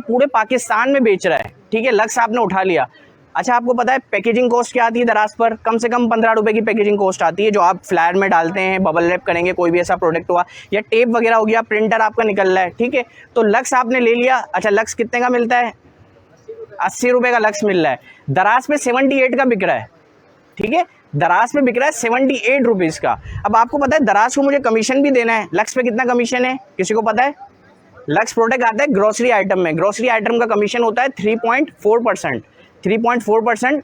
पूरे पाकिस्तान में बेच रहा है, ठीक है। लक्स आपने उठा लिया। अच्छा, आपको पता है पैकेजिंग कॉस्ट क्या आती है दराज पर? कम से कम 15 रुपये की पैकेजिंग कॉस्ट आती है, जो आप फ्लायर में डालते हैं, बबल रैप करेंगे, कोई भी ऐसा प्रोडक्ट हुआ या टेप वगैरह हो गया, प्रिंटर आपका निकल रहा है, ठीक है। तो लक्स आपने ले लिया। अच्छा, लक्स कितने का मिलता है? 80 रुपये का लक्स मिल रहा है। दराज पे 78 का बिक रहा है, ठीक है। दराज पे बिक रहा है 78 रुपीज़ का। अब आपको पता है दराज को मुझे कमीशन भी देना है। लक्स पे कितना कमीशन है, किसी को पता है? लक्स प्रोडक्ट आता है ग्रोसरी आइटम में। ग्रोसरी आइटम का कमीशन होता है 3.4%। 3.4%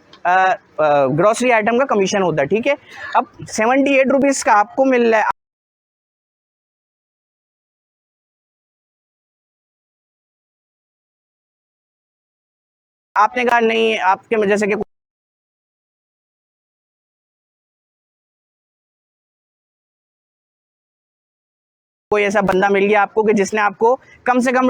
ग्रोसरी आइटम का कमीशन होता है, ठीक है। अब 78 रुपीज़ का आपको मिल रहा है। आपने कहा नहीं, आपके जैसे कि कोई ऐसा बंदा मिल गया आपको कि जिसने आपको कम से कम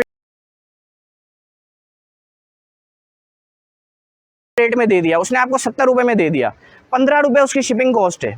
रेट में दे दिया, उसने आपको 70 रुपये में दे दिया। 15 रुपये उसकी शिपिंग कॉस्ट है।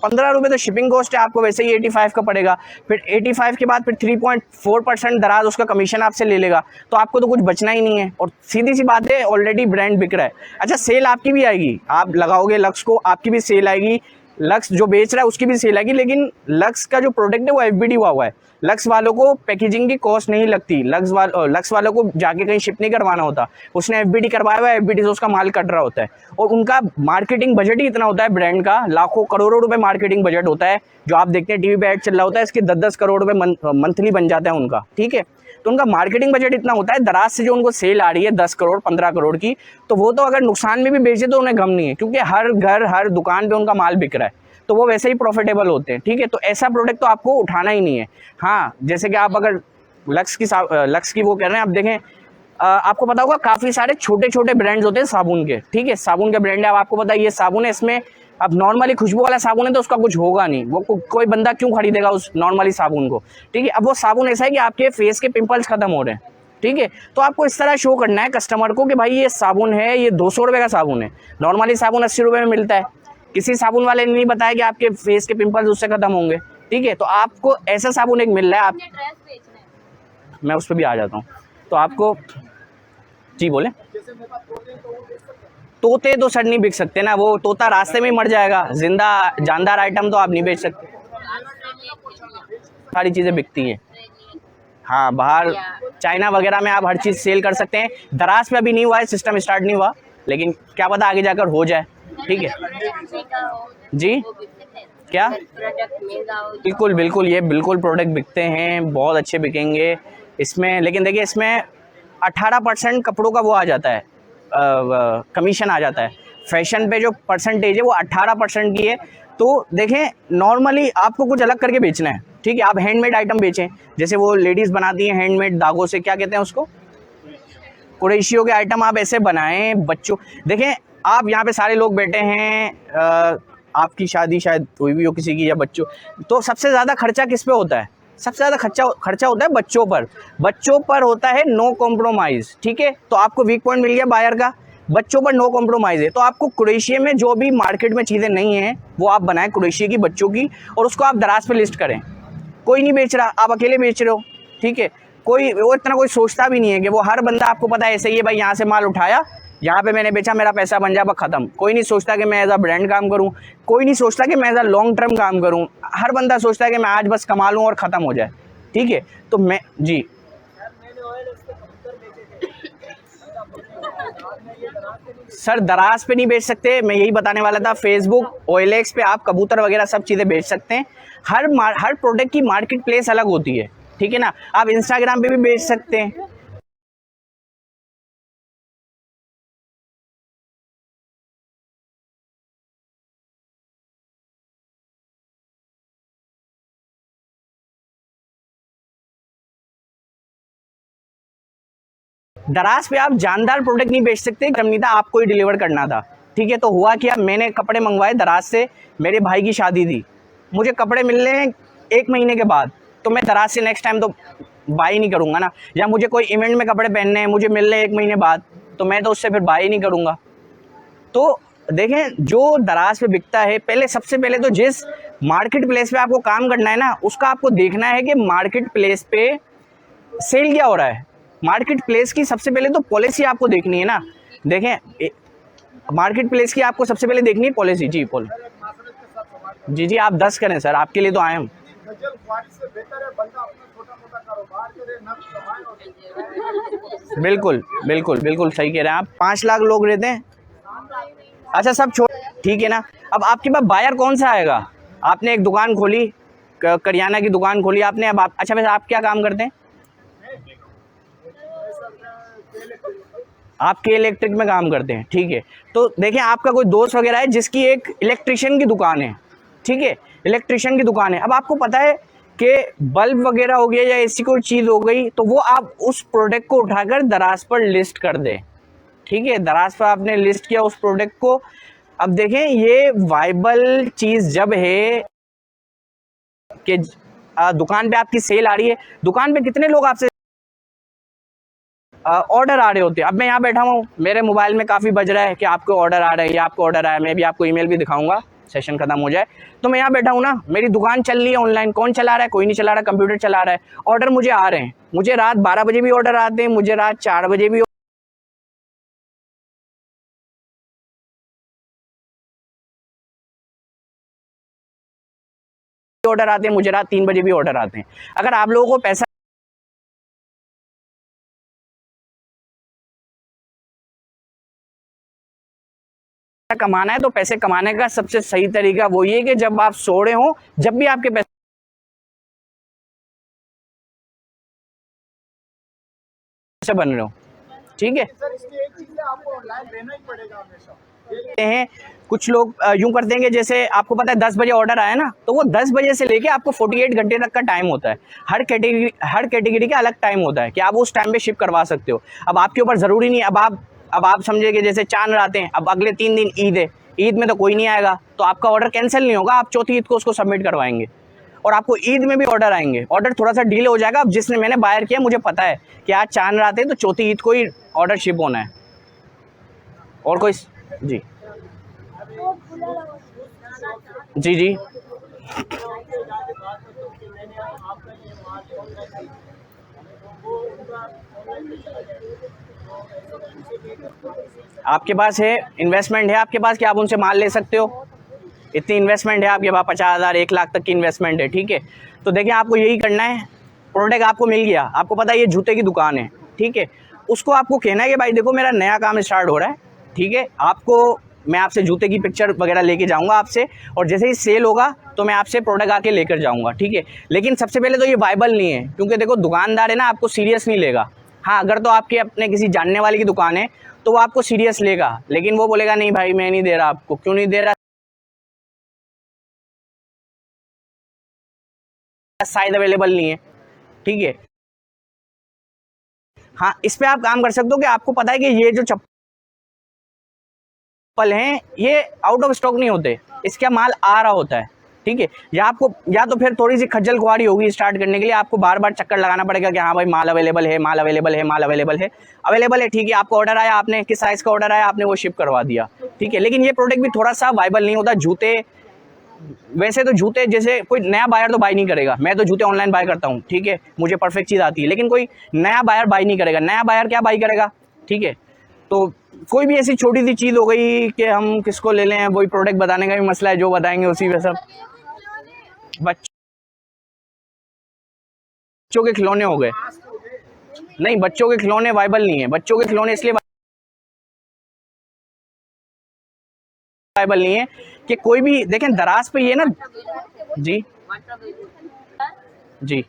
15 रुपये तो शिपिंग कॉस्ट है, आपको वैसे ही 85 का पड़ेगा। फिर 85 के बाद फिर 3.4% दराज उसका कमीशन आपसे ले लेगा, तो आपको तो कुछ बचना ही नहीं है। और सीधी सी बात है, ऑलरेडी ब्रांड बिक रहा है। अच्छा, सेल आपकी भी आएगी, आप लगाओगे लक्स को, आपकी भी सेल आएगी। लक्स जो बेच रहा है उसकी भी सेल आएगी, लेकिन लक्स का जो प्रोडक्ट है वो एफबीडी हुआ है। लक्स वालों को पैकेजिंग की कॉस्ट नहीं लगती। लक्स वालों को जाके कहीं शिप नहीं करवाना होता, उसने एफबीडी करवाया हुआ है, एफबीडी से उसका माल कट रहा होता है। और उनका मार्केटिंग बजट ही इतना होता है ब्रांड का, लाखों करोड़ों रुपए मार्केटिंग बजट होता है। जो आप देखते हैं टीवी पे ऐड चल रहा होता है, इसके 10-10 करोड़ रुपए मंथली बन जाता है उनका, ठीक है। तो उनका मार्केटिंग बजट इतना होता है। दराज से जो उनको सेल आ रही है 10 करोड़ 15 करोड़ की, तो वो तो अगर नुकसान में भी बेचे तो उन्हें गम नहीं है, क्योंकि हर घर हर दुकान पे उनका माल बिक रहा है, तो वो वैसे ही प्रॉफिटेबल होते हैं, ठीक है। तो ऐसा प्रोडक्ट तो आपको उठाना ही नहीं है। हाँ, जैसे कि आप अगर लक्स की वो कह रहे हैं, आप देखें, आपको पता होगा काफ़ी सारे छोटे छोटे ब्रांड्स होते हैं साबुन के, ठीक है। साबुन के ब्रांड है, अब आपको पता है ये साबुन है, इसमें अब नॉर्मली खुशबू वाला साबुन है तो उसका कुछ होगा नहीं, वो कोई बंदा क्यों खरीदेगा उस नॉर्मली साबुन को, ठीक है। अब वो साबुन ऐसा है कि आपके फेस के पिंपल्स खत्म हो रहे हैं, ठीक है। तो आपको इस तरह शो करना है कस्टमर को कि भाई ये साबुन है, ये 200 रुपये का साबुन है। नॉर्मली साबुन 80 रुपये में मिलता है। किसी साबुन वाले ने नहीं बताया कि आपके फेस के पिंपल्स उससे खत्म होंगे, ठीक है। तो आपको ऐसा साबुन एक मिल रहा है, आप मैं उस पर भी आ जाता हूँ। तो आपको जी बोले, तोते तो सर नहीं बिक सकते ना, वो तोता रास्ते में ही मर जाएगा। जिंदा जानदार आइटम तो आप नहीं बेच सकते। सारी चीज़ें बिकती हैं, हाँ। बाहर चाइना वगैरह में आप हर चीज़ सेल कर सकते हैं। दराज पे अभी नहीं हुआ है, सिस्टम स्टार्ट नहीं हुआ, लेकिन क्या पता आगे जाकर हो जाए, ठीक है जी। क्या? बिल्कुल बिल्कुल, ये बिल्कुल प्रोडक्ट बिकते हैं, बहुत अच्छे बिकेंगे इसमें। लेकिन देखिए, इसमें 18% कपड़ों का वो आ जाता है, कमीशन आ जाता है। फैशन पे जो परसेंटेज है वो 18% की है। तो देखें, नॉर्मली आपको कुछ अलग करके बेचना है, ठीक है। आप हैंडमेड आइटम बेचें, जैसे वो लेडीज़ बनाती हैं हैंडमेड धागों से, क्या कहते हैं उसको, कुरैशियों के आइटम आप ऐसे बनाएं। बच्चों, देखें आप यहाँ पे सारे लोग बैठे हैं, आपकी शादी शायद हुई भी हो किसी की, या बच्चों, तो सबसे ज़्यादा खर्चा किस पे होता है? सबसे ज़्यादा खर्चा होता है बच्चों पर। बच्चों पर होता है नो कॉम्प्रोमाइज़, ठीक है। तो आपको वीक पॉइंट मिल गया बायर का, बच्चों पर नो कॉम्प्रोमाइज़ है। तो आपको कुरैशिये में जो भी मार्केट में चीज़ें नहीं हैं वो आप बनाएं कुरैशिये की बच्चों की, और उसको आप दराज पे लिस्ट करें। कोई नहीं बेच रहा, आप अकेले बेच रहे हो, ठीक है। कोई वो इतना कोई सोचता भी नहीं है कि वो हर बंदा, आपको पता है ऐसे ही है भाई, यहाँ से माल उठाया, यहाँ पे मैंने बेचा, मेरा पैसा बन जाए, ख़त्म। कोई नहीं सोचता कि मैं एज अ ब्रांड काम करूँ, कोई नहीं सोचता कि मैं एज अ लॉन्ग टर्म काम करूँ। हर बंदा सोचता है कि मैं आज बस कमा लूँ और ख़त्म हो जाए, ठीक है। तो मैं जी सर दराज पे नहीं बेच सकते, मैं यही बताने वाला था। फेसबुक, OLX पे आप कबूतर वगैरह सब चीज़ें बेच सकते हैं। हर प्रोडक्ट की मार्केट प्लेस अलग होती है, ठीक है ना। आप इंस्टाग्राम पे भी बेच सकते हैं। दराज पे आप जानदार प्रोडक्ट नहीं बेच सकते, नहीं था, आपको ही डिलीवर करना था, ठीक है। तो हुआ क्या, मैंने कपड़े मंगवाए दराज से, मेरे भाई की शादी थी, मुझे कपड़े मिलने हैं 1 महीने के बाद, तो मैं दराज से नेक्स्ट टाइम तो बाई नहीं करूँगा ना। या मुझे कोई इवेंट में कपड़े पहनने हैं, मुझे मिल रहे 1 महीने बाद, तो मैं तो उससे फिर बाई नहीं करूँगा। तो देखें, जो दराज पे बिकता है, पहले सबसे पहले तो जिस मार्केट प्लेस पे आपको काम करना है ना, उसका आपको देखना है कि मार्केट प्लेस पे सेल क्या हो रहा है। मार्केट प्लेस की सबसे पहले तो पॉलिसी आपको देखनी है ना। देखें, मार्केट प्लेस की आपको सबसे पहले देखनी है पॉलिसी। जी जी जी, आप 10 करें सर, आपके लिए तो आए हम। बिल्कुल बिल्कुल बिल्कुल सही कह रहे हैं आप। 5 लाख लोग रहते हैं। अच्छा सब छोड़, ठीक है ना। अब आपके पास बायर कौन सा आएगा? आपने एक दुकान खोली, करियाना की दुकान खोली आपने। अब आप, अच्छा वैसे आप क्या काम करते हैं? आपके इलेक्ट्रिक में काम करते हैं, ठीक है। तो देखें, आपका कोई दोस्त वगैरह है जिसकी एक इलेक्ट्रिशियन की दुकान है, ठीक है, इलेक्ट्रिशियन की दुकान है। अब आपको पता है कि बल्ब वगैरह हो गया या ऐसी कोई चीज़ हो गई, तो वो आप उस प्रोडक्ट को उठाकर दराज पर लिस्ट कर दें, ठीक है। दराज पर आपने लिस्ट किया उस प्रोडक्ट को। अब देखें, ये वाइबल चीज़ जब है कि दुकान पे आपकी सेल आ रही है, दुकान पे कितने लोग आपसे ऑर्डर आ रहे होते हैं। अब मैं यहाँ बैठा हूँ, मेरे मोबाइल में काफ़ी बज रहा है कि आपको ऑर्डर आ रहा है या आपको ऑर्डर आया। मैं भी आपको ईमेल भी दिखाऊंगा, सेशन खत्म हो जाए। तो मैं यहाँ बैठा हूँ ना, मेरी दुकान चल रही है ऑनलाइन। कौन चला रहा है? कोई नहीं चला रहा, कंप्यूटर चला रहा है। ऑर्डर मुझे आ रहे हैं, मुझे रात 12 बजे भी ऑर्डर आते हैं, मुझे रात 4 बजे भी ऑर्डर आते हैं, मुझे रात 3 बजे भी ऑर्डर आते हैं। अगर आप लोगों को पैसा कमाना है, तो पैसे कमाने का सबसे सही तरीका वो ये कि जब आप सो रहे हो, जब भी आपके पैसे बन रहे हो, ठीक है। हैं कुछ लोग यूं करते हैं कि जैसे आपको पता है 10 बजे ऑर्डर आया ना, तो वो 10 बजे से लेके आपको 48 घंटे तक का टाइम होता है। हर कैटेगरी का अलग टाइम होता है कि आप उस टाइम पे शिप करवा सकते हो। अब आपके ऊपर ज़रूरी नहीं। अब आप समझे कि जैसे चांद रात हैं, अब अगले 3 दिन ईद है, ईद में तो कोई नहीं आएगा, तो आपका ऑर्डर कैंसिल नहीं होगा। आप चौथी ईद को उसको सबमिट करवाएंगे और आपको ईद में भी ऑर्डर आएंगे। ऑर्डर थोड़ा सा डीले हो जाएगा। अब जिसने मैंने बायर किया, मुझे पता है कि आज चांद रात है, तो चौथी ईद को ही ऑर्डर शिप होना है। और कोई? जी जी जी आपके पास है, इन्वेस्टमेंट है आपके पास कि आप उनसे माल ले सकते हो। इतनी इन्वेस्टमेंट है आपके पास, 50,000 1 लाख तक की इन्वेस्टमेंट है, ठीक है। तो देखिए, आपको यही करना है। प्रोडक्ट आपको मिल गया, आपको पता है ये जूते की दुकान है, ठीक है। उसको आपको कहना है कि भाई देखो, मेरा नया काम स्टार्ट हो रहा है, ठीक है। आपको मैं आपसे जूते की पिक्चर वगैरह लेके जाऊंगा आपसे, और जैसे ही सेल होगा तो मैं आपसे प्रोडक्ट आके लेकर जाऊंगा, ठीक है। लेकिन सबसे पहले तो ये वाइबल नहीं है, क्योंकि देखो दुकानदार है ना, आपको सीरियस नहीं लेगा। हाँ, अगर तो आपके अपने किसी जानने वाले की दुकान है तो वो आपको सीरियस लेगा, लेकिन वो बोलेगा नहीं भाई मैं नहीं दे रहा आपको। क्यों नहीं दे रहा? साइज अवेलेबल नहीं है, ठीक है। हाँ, इस पे आप काम कर सकते हो कि आपको पता है कि ये जो चप्पल हैं ये आउट ऑफ स्टॉक नहीं होते, इसका माल आ रहा होता है, ठीक है। या आपको, या तो फिर थोड़ी सी खज्जल खुआरी होगी स्टार्ट करने के लिए, आपको बार बार चक्कर लगाना पड़ेगा कि हाँ भाई माल अवेलेबल है, माल अवेलेबल है, माल अवेलेबल है। अवेलेबल है, ठीक है। आपको ऑर्डर आया, आपने किस साइज का ऑर्डर आया, आपने वो शिप करवा दिया, ठीक है। लेकिन ये प्रोडक्ट भी थोड़ा सा वाइबल नहीं होता। जूते, वैसे तो जूते जैसे कोई नया बायर तो बाय नहीं करेगा। मैं तो जूते ऑनलाइन बाय करता हूँ, ठीक है, मुझे परफेक्ट चीज़ आती है। लेकिन कोई नया बायर बाय नहीं करेगा। नया बायर क्या बाय करेगा, ठीक है। तो कोई भी ऐसी छोटी सी चीज़ हो गई कि हम किसको ले लें, वही प्रोडक्ट बताने का भी मसला है, जो बताएंगे उसी पे सब। बच्चों के खिलौने हो गए, नहीं बच्चों के खिलौने वाइबल नहीं है। बच्चों के खिलौने इसलिए वाइबल नहीं है कि कोई भी देखें दराज पे ये ना। जी जी,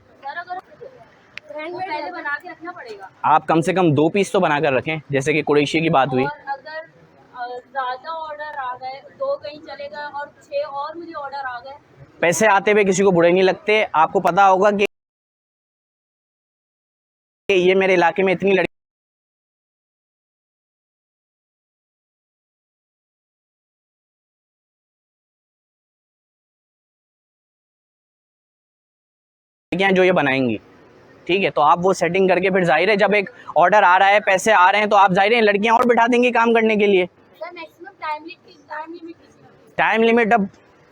पहले बना के रखना पड़ेगा। आप कम से कम 2 पीस तो बनाकर रखें, जैसे कि कुरैशी की बात हुई। और अगर ज्यादा ऑर्डर आ गए, 2 कहीं चलेगा और 6 और मुझे ऑर्डर आ गए, पैसे आते हुए किसी को बुरे नहीं लगते। आपको पता होगा कि ये मेरे इलाके में इतनी लड़कियां जो ये बनाएंगी, ठीक है। तो आप वो सेटिंग करके फिर जाहिर है जब एक ऑर्डर आ रहा है, पैसे आ रहे हैं, तो आप जाहिर है लड़कियां और बिठा देंगी काम करने के लिए। Maximum time limit time limit अब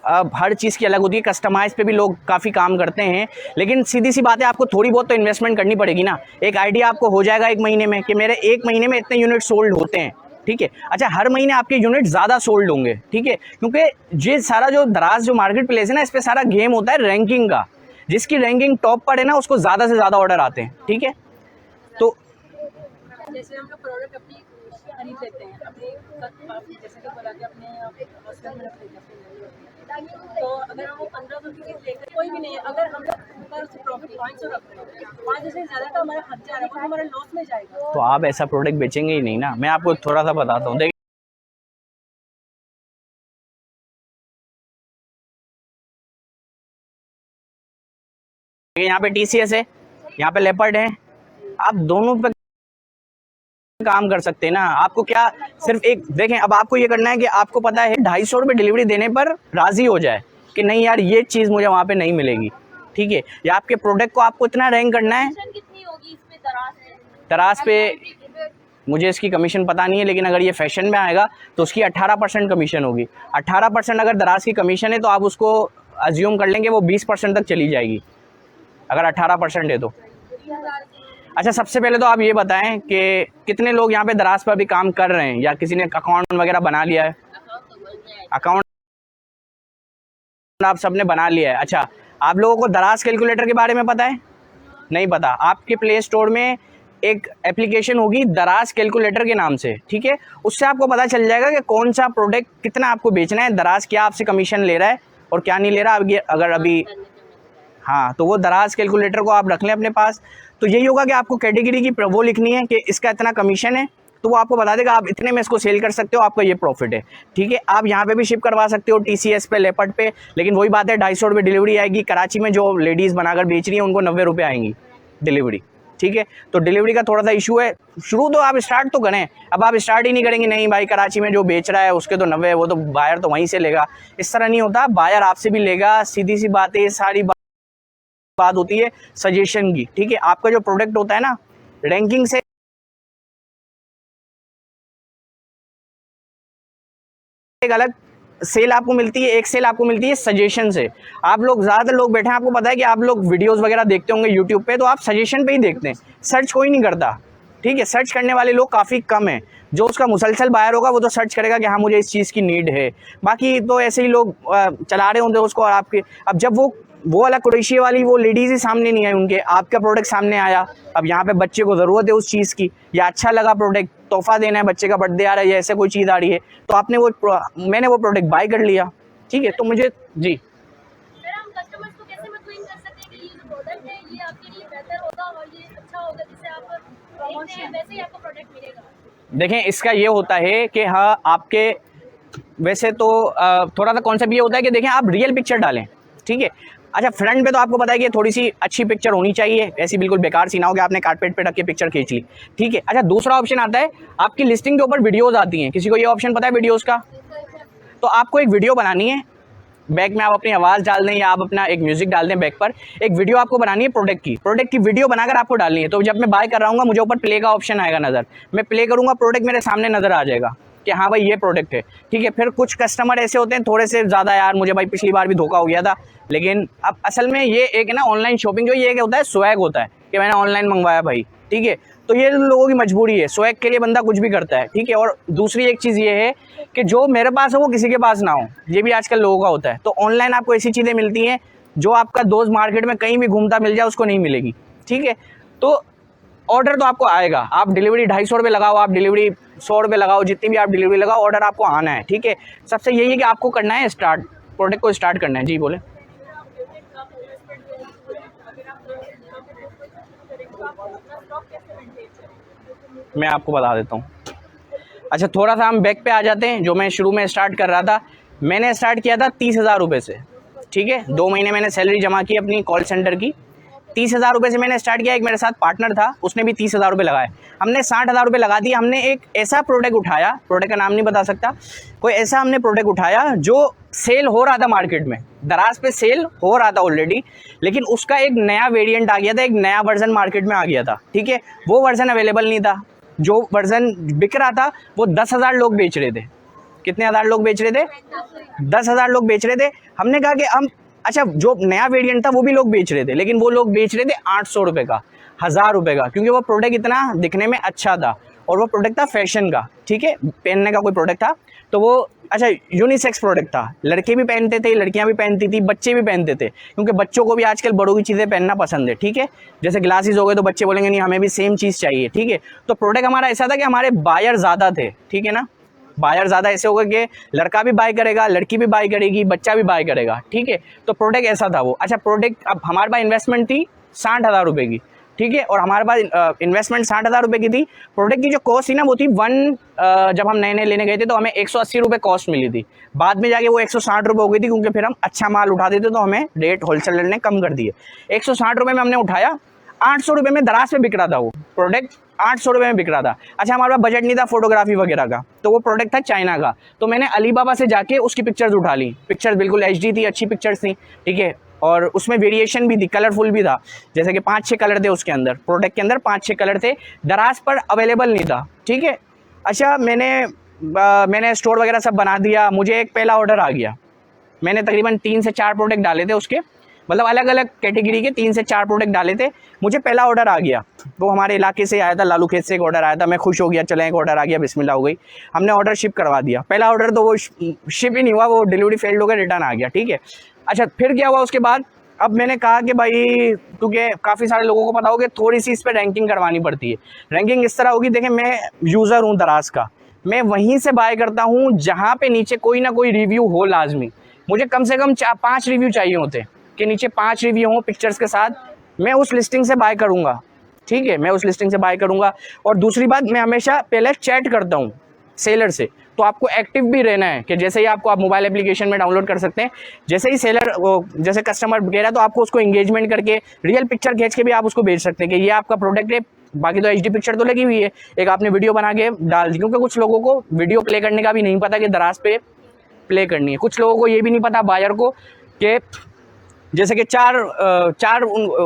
अब हर चीज़ की अलग होती है, कस्टमाइज़ पे भी लोग काफ़ी काम करते हैं, लेकिन सीधी सी बात है आपको थोड़ी बहुत तो इन्वेस्टमेंट करनी पड़ेगी ना। एक आइडिया आपको हो जाएगा 1 महीने में कि मेरे 1 महीने में इतने यूनिट सोल्ड होते हैं, ठीक है। अच्छा, हर महीने आपके यूनिट ज़्यादा सोल्ड होंगे, ठीक है, क्योंकि ये सारा जो दराज जो मार्केट प्लेस है ना, इस पर सारा गेम होता है रैंकिंग का। जिसकी रैंकिंग टॉप पर है ना, उसको ज़्यादा से ज़्यादा ऑर्डर आते हैं, ठीक है। तो जैसे हम लोग प्रोडक्ट अपनी खरीद लेते हैं अपने, जैसे कि बोला कि अपने हॉस्पिटल में रख लेते हैं, तो अगर हम वो 1500 की चीज़ लेकर कोई भी नहीं है, अगर हम लोग ऊपर से प्रॉफिट 500 रख रहे हैं, 500 से ज़्यादा तो हमारा 1000 है, वो हमारा लॉस में जाएगा। तो आप ऐसा प्रोडक्ट बेचेंगे ही नहीं ना। मैं आपको थोड़ा सा बताता हूँ, देखिए यहाँ पे TCS है, यहाँ पे लेपर्ड है, आप दोनों पे काम कर सकते हैं ना। आपको क्या सिर्फ एक देखें, अब आपको ये करना है कि आपको पता है 250 रुपये डिलीवरी देने पर राजी हो जाए कि नहीं यार ये चीज़ मुझे वहाँ पे नहीं मिलेगी, ठीक है। या आपके प्रोडक्ट को आपको इतना रैंक करना है। कितनी होगी इसमें दराज पे मुझे इसकी कमीशन पता नहीं है, लेकिन अगर ये फैशन में आएगा तो उसकी 18% कमीशन होगी। 18% अगर दराज की कमीशन है तो आप उसको अज्यूम कर लेंगे वो 20% तक चली जाएगी अगर 18% है तो। अच्छा, सबसे पहले तो आप ये बताएं कि कितने लोग यहाँ पे दराज पर भी काम कर रहे हैं या किसी ने अकाउंट वगैरह बना लिया है? अकाउंट आप सबने बना लिया है। अच्छा, आप लोगों को दराज कैलकुलेटर के बारे में पता है? नहीं पता। आपके प्ले स्टोर में एक एप्लीकेशन होगी दराज कैलकुलेटर के नाम से, ठीक है। उससे आपको पता चल जाएगा कि कौन सा प्रोडक्ट कितना आपको बेचना है, दराज क्या आपसे कमीशन ले रहा है और क्या नहीं ले रहा। अगर अभी हाँ, तो वो दराज कैलकुलेटर को आप रख लें अपने पास। तो यही होगा कि आपको कैटेगरी की वो लिखनी है कि इसका इतना कमीशन है, तो वो आपको बता देगा आप इतने में इसको सेल कर सकते हो, आपका ये प्रॉफिट है, ठीक है। आप यहाँ पे भी शिप करवा सकते हो TCS पे, लेपर्ड पे, लेकिन वही बात है 250 रुपये डिलीवरी आएगी। कराची में जो लेडीज़ बनाकर बेच रही हैं उनको 90 रुपये आएंगी डिलीवरी, ठीक है। तो डिलीवरी का थोड़ा सा इशू है। शुरू तो आप स्टार्ट तो करें, अब आप स्टार्ट ही नहीं करेंगे, नहीं भाई कराची में जो बेच रहा है उसके तो 90, वो तो बायर तो वहीं से लेगा, इस तरह नहीं होता। बायर आपसे भी लेगा, सीधी सी बात है। सारी बात होती है सजेशन की, ठीक है। आपका जो प्रोडक्ट होता है ना, रैंकिंग से एक अलग सेल आपको मिलती है, एक सेल आपको मिलती है सजेशन से। आप लोग ज़्यादातर लोग बैठे हैं, आपको पता है कि आप लोग वीडियोस वगैरह देखते होंगे यूट्यूब पे, तो आप सजेशन पे ही देखते हैं, सर्च कोई नहीं करता, ठीक है। सर्च करने वाले लोग काफ़ी कम हैं। जो उसका मुसलसल बायर होगा वो तो सर्च करेगा कि हाँ मुझे इस चीज़ की नीड है, बाकी तो ऐसे ही लोग चला रहे होंगे उसको। और आपके अब जब वो वाला कुरैशी वाली वो लेडीज़ ही सामने नहीं आई उनके, आपका प्रोडक्ट सामने आया। अब यहाँ पे बच्चे को ज़रूरत है उस चीज़ की, या अच्छा लगा प्रोडक्ट, तोहफा देना है, बच्चे का बर्थडे आ रहा है या ऐसे कोई चीज़ आ रही है, तो आपने मैंने वो प्रोडक्ट बाय कर लिया, ठीक है। तो मुझे जी फिर हम कस्टमर्स को कैसे मोटिवेट कर सकते हैं कि ये जो प्रोडक्ट है ये आपके लिए बेहतर होगा और ये अच्छा होगा, जिससे आप देखते हैं वैसे ही आपको प्रोडक्ट मिलेगा। देखें, इसका ये होता है कि हाँ आपके वैसे तो थोड़ा सा कॉन्सेप्ट ये होता है कि देखें आप रियल पिक्चर डालें, ठीक है। अच्छा, फ्रंट पे तो आपको पता है कि थोड़ी सी अच्छी पिक्चर होनी चाहिए, ऐसी बिल्कुल बेकार सी ना हो कि आपने कारपेट पे रख के पिक्चर खींच ली, ठीक है। अच्छा, दूसरा ऑप्शन आता है आपकी लिस्टिंग के ऊपर वीडियोस आती हैं। किसी को ये ऑप्शन पता है वीडियोस का? तो आपको एक वीडियो बनानी है, बैक में आप अपनी आवाज़ डाल दें या आप अपना एक म्यूजिक डाल दें बैक पर, एक वीडियो आपको बनानी है प्रोडक्ट की वीडियो बनाकर आपको डालनी है। तो जब मैं बाय कर रहा हूँ मुझे ऊपर प्ले का ऑप्शन आएगा नज़र, मैं प्ले करूँगा, प्रोडक्ट मेरे सामने नज़र आ जाएगा कि हाँ भाई ये प्रोडक्ट है, ठीक है। फिर कुछ कस्टमर ऐसे होते हैं थोड़े से ज़्यादा, यार मुझे भाई पिछली बार भी धोखा हो गया था, लेकिन अब असल में ये एक ना ऑनलाइन शॉपिंग जो ये होता है स्वैग होता है कि मैंने ऑनलाइन मंगवाया भाई, ठीक है। तो ये लोगों की मजबूरी है, स्वैग के लिए बंदा कुछ भी करता है, ठीक है। और दूसरी एक चीज़ ये है कि जो मेरे पास है वो किसी के पास ना हो, ये भी आजकल लोगों का होता है। तो ऑनलाइन आपको ऐसी चीज़ें मिलती हैं जो आपका दोस्त मार्केट में कहीं भी घूमता मिल जाए उसको नहीं मिलेगी, ठीक है। तो ऑर्डर तो आपको आएगा, आप डिलीवरी 250 रुपये लगाओ, आप डिलीवरी 100 रुपये लगाओ, जितनी भी आप डिलीवरी लगाओ, ऑर्डर आपको आना है, ठीक है। सबसे यही है कि आपको करना है स्टार्ट, प्रोडक्ट को स्टार्ट करना है। जी बोले। मैं आपको बता देता हूँ। अच्छा, थोड़ा सा हम बैक पे आ जाते हैं। जो मैं शुरू में स्टार्ट कर रहा था, मैंने स्टार्ट किया था 30,000 रुपये से, ठीक है। 2 महीने मैंने सैलरी जमा की अपनी कॉल सेंटर की, 30,000 रुपये से मैंने स्टार्ट किया। एक मेरे साथ पार्टनर था, उसने भी 30,000 रुपये लगाए, हमने 60,000 रुपये लगा दिए। हमने एक ऐसा प्रोडक्ट उठाया, प्रोडक्ट का नाम नहीं बता सकता, कोई ऐसा हमने प्रोडक्ट उठाया जो सेल हो रहा था मार्केट में, दराज पे सेल हो रहा था ऑलरेडी, लेकिन उसका एक नया वेरिएंट आ गया था, एक नया वर्जन मार्केट में आ गया था, ठीक है। वो वर्जन अवेलेबल नहीं था, जो वर्जन बिक रहा था वो 10,000 लोग बेच रहे थे कितने हज़ार लोग बेच रहे थे? 10,000 लोग बेच रहे थे। हमने कहा कि हम अच्छा जो नया वेरिएंट था वो भी लोग बेच रहे थे, लेकिन वो लोग बेच रहे थे 800 रुपये का, 1000 रुपये का, क्योंकि वो प्रोडक्ट इतना दिखने में अच्छा था और वो प्रोडक्ट था फैशन का, ठीक है, पहनने का कोई प्रोडक्ट था। तो वो अच्छा यूनिसेक्स प्रोडक्ट था, लड़के भी पहनते थे, लड़कियां भी पहनती थी, बच्चे भी पहनते थे, क्योंकि बच्चों को भी आजकल बड़ों की चीज़ें पहनना पसंद है, ठीक है। जैसे ग्लासेस हो गए तो बच्चे बोलेंगे नहीं हमें भी सेम चीज़ चाहिए, ठीक है। तो प्रोडक्ट हमारा ऐसा था कि हमारे बायर ज़्यादा थे, ठीक है ना, बायर ज़्यादा ऐसे होगा कि लड़का भी बाय करेगा, लड़की भी बाय करेगी, बच्चा भी बाय करेगा, ठीक है। तो प्रोडक्ट ऐसा था वो। अच्छा प्रोडक्ट अब हमारे पास इन्वेस्टमेंट थी 60,000 रुपये की, ठीक है, और हमारे पास इन्वेस्टमेंट 60,000 रुपये की थी। प्रोडक्ट की जो कॉस्ट थी ना वो थी जब हम नए नए लेने गए थे तो हमें 180 रुपये कॉस्ट मिली थी। बाद में जाके वो 160 रुपये हो गई थी, क्योंकि फिर हम अच्छा माल उठा देते तो हमें रेट होलसेलर ने कम कर दिए। 160 रुपये में हमने उठाया, 800 रुपये में दराज पे बिक रहा था वो प्रोडक्ट, 800 रुपये में बिक रहा था। अच्छा हमारे पास बजट नहीं था फोटोग्राफी वगैरह का, तो वो प्रोडक्ट था चाइना का। तो मैंने अलीबाबा से जाके उसकी पिक्चर्स उठा ली, पिक्चर्स बिल्कुल HD थी, अच्छी पिक्चर्स थी, ठीक है, और उसमें वेरिएशन भी थी, कलरफुल भी था, जैसे कि 5-6 कलर थे उसके अंदर, प्रोडक्ट के अंदर 5-6 कलर थे, दराज पर अवेलेबल नहीं था, ठीक है। अच्छा मैंने स्टोर वगैरह सब बना दिया, मुझे एक पहला ऑर्डर आ गया। मैंने तकरीबन 3 से 4 प्रोडक्ट डाले थे उसके, मतलब अलग अलग कैटेगरी के 3 से 4 प्रोडक्ट डाले थे। मुझे पहला ऑर्डर आ गया, वो हमारे इलाके से आया था, लालू खेत से एक ऑर्डर आया था। मैं खुश हो गया, चलें एक ऑर्डर आ गया, बिस्मिल्लाह हो गई, हमने ऑर्डर शिप करवा दिया। पहला ऑर्डर तो वो शिप ही नहीं हुआ, वो डिलीवरी फेल्ड हो गया, रिटर्न आ गया, ठीक है। अच्छा फिर क्या हुआ उसके बाद, अब मैंने कहा कि भाई क्योंकि काफ़ी सारे लोगों को पता हो कि थोड़ी सी इस पर रैंकिंग करवानी पड़ती है। रैंकिंग इस तरह होगी, देखें मैं यूज़र हूँ दराज का, मैं वहीं से बाय करता हूँ जहाँ पे नीचे कोई ना कोई रिव्यू हो लाजमी। मुझे कम से कम 5 रिव्यू चाहिए होते कि नीचे 5 रिव्यू हों पिक्चर्स के साथ, मैं उस लिस्टिंग से बाय करूँगा, ठीक है, मैं उस लिस्टिंग से बाय करूँगा। और दूसरी बात, मैं हमेशा पहले चैट करता हूँ सेलर से, तो आपको एक्टिव भी रहना है कि जैसे ही आपको आप मोबाइल एप्लीकेशन में डाउनलोड कर सकते हैं, जैसे ही सेलर जैसे कस्टमर कह रहा है तो आपको उसको एंगेजमेंट करके रियल पिक्चर खींच के भी आप उसको भेज सकते हैं कि ये आपका प्रोडक्ट है। बाकी तो HD पिक्चर तो लगी हुई है, एक आपने वीडियो बना के डाल दी, क्योंकि कुछ लोगों को वीडियो प्ले करने का भी नहीं पता कि दराज पे प्ले करनी है। कुछ लोगों को ये भी नहीं पता बायर को कि जैसे कि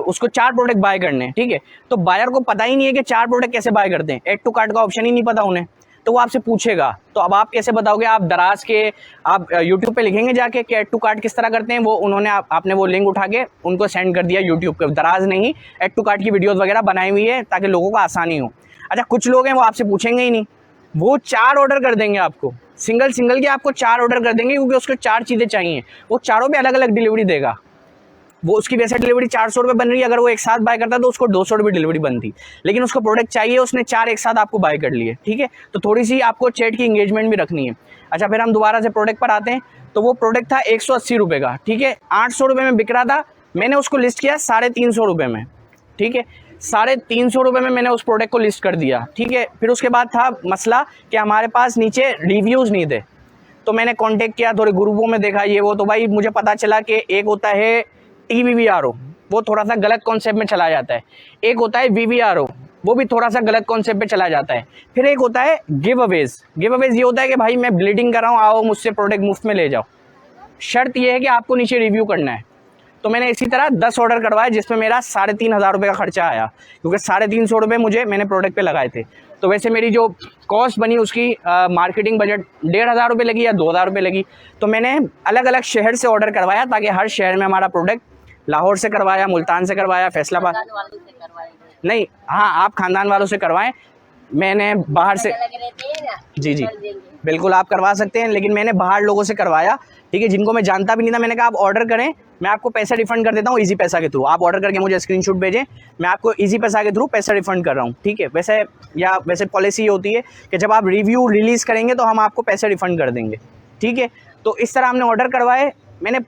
उसको 4 प्रोडक्ट बाय करने हैं, ठीक है, तो बायर को पता ही नहीं है कि 4 प्रोडक्ट कैसे बाय करते हैं, ऐड टू कार्ट का ऑप्शन ही नहीं पता उन्हें, तो वो आपसे पूछेगा। तो अब आप कैसे बताओगे? आप दराज के आप यूट्यूब पे लिखेंगे जाके कि ऐड टू कार्ट किस तरह करते हैं, वो उन्होंने आपने वो लिंक उठा के उनको सेंड कर दिया यूट्यूब पे। दराज ने ही ऐड टू कार्ट की वीडियोस वगैरह बनाई हुई है ताकि लोगों को आसानी हो। अच्छा कुछ लोग हैं वो आपसे पूछेंगे ही नहीं, वो 4 ऑर्डर कर देंगे आपको, सिंगल के आपको 4 ऑर्डर कर देंगे, क्योंकि उसको 4 चीज़ें चाहिए, वो चारों पे अलग अलग डिलीवरी देगा। वो उसकी वैसे डिलीवरी 400 रुपये बन रही है, अगर वो एक साथ बाय करता तो उसको 200 रुपये डिलीवरी बनती, लेकिन उसको प्रोडक्ट चाहिए, उसने 4 एक साथ आपको बाय कर लिए, ठीक है। तो थोड़ी सी आपको चैट की इंगेजमेंट भी रखनी है। अच्छा फिर हम दोबारा से प्रोडक्ट पर आते हैं, तो वो प्रोडक्ट था 180 रुपये का, ठीक है, 800 रुपये में बिक रहा था, मैंने उसको लिस्ट किया 350 रुपये में, ठीक है, 350 रुपये में मैंने उस प्रोडक्ट को लिस्ट कर दिया, ठीक है। फिर उसके बाद था मसला कि हमारे पास नीचे रिव्यूज़ नहीं थे, तो मैंने कॉन्टेक्ट किया, थोड़े ग्रुपों में देखा ये वो, तो भाई मुझे पता चला कि एक होता है TVVRO, वो थोड़ा सा गलत कॉन्सेप्ट में चला जाता है, एक होता है VVRO, वो भी थोड़ा सा गलत कॉन्सेप्ट पे चला जाता है, फिर एक होता है गिव अवेज ये होता है कि भाई मैं ब्लीडिंग कर रहा हूँ, आओ मुझसे प्रोडक्ट मुफ्त में ले जाओ। शर्त ये है कि आपको नीचे रिव्यू करना है। तो मैंने इसी तरह 10 ऑर्डर करवाए, जिसमें मेरा 3,500 रुपये का खर्चा आया, क्योंकि 350 रुपये मैंने प्रोडक्ट पे लगाए थे। तो वैसे मेरी जो कॉस्ट बनी उसकी मार्केटिंग बजट 1,500 रुपये लगी या 2,000 रुपये लगी। तो मैंने अलग अलग शहर से ऑर्डर करवाया, ताकि हर शहर में हमारा प्रोडक्ट, लाहौर से करवाया, मुल्तान से करवाया, फैसलाबाद नहीं, हाँ आप खानदान वालों से करवाएं, मैंने बाहर से, जी बिल्कुल आप करवा सकते हैं, लेकिन मैंने बाहर लोगों से करवाया, ठीक है, जिनको मैं जानता भी नहीं था। मैंने कहा आप ऑर्डर करें, मैं आपको पैसा रिफंड कर देता हूँ ईजी पैसा के थ्रू, आप ऑर्डर करके मुझे स्क्रीनशॉट भेजें, मैं आपको ईजी पैसा के थ्रू पैसा रिफंड कर रहा हूँ, ठीक है। वैसे पॉलिसी होती है कि जब आप रिव्यू रिलीज़ करेंगे तो हम आपको पैसे रिफंड कर देंगे, ठीक है। तो इस तरह हमने ऑर्डर करवाए, मैंने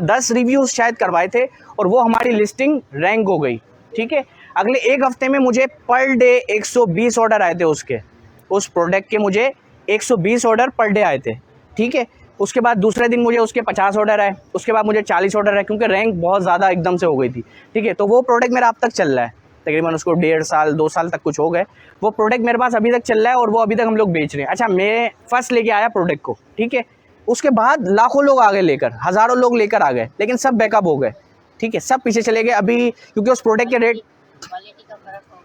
10 रिव्यूज़ शायद करवाए थे, और वो हमारी लिस्टिंग रैंक हो गई, ठीक है। अगले 1 हफ्ते में मुझे पर डे 120 ऑर्डर आए थे उस प्रोडक्ट के, मुझे 120 ऑर्डर पर डे आए थे, ठीक है। उसके बाद दूसरे दिन मुझे उसके 50 ऑर्डर आए, उसके बाद मुझे 40 ऑर्डर आए, क्योंकि रैंक बहुत ज़्यादा एकदम से हो गई थी, ठीक है। तो वो प्रोडक्ट मेरा अब तक चल रहा है, तकरीबन उसको 1.5 साल 2 साल तक कुछ हो गए, वो प्रोडक्ट मेरे पास अभी तक चल रहा है, और वो अभी तक हम लोग बेच रहे हैं। अच्छा मैं फर्स्ट लेके आया प्रोडक्ट को, ठीक है, उसके बाद लाखों लोग आ गए लेकर, हज़ारों लोग लेकर आ गए, लेकिन सब बैकअप हो गए, ठीक है, सब पीछे चले गए अभी, क्योंकि उस प्रोडक्ट के रेट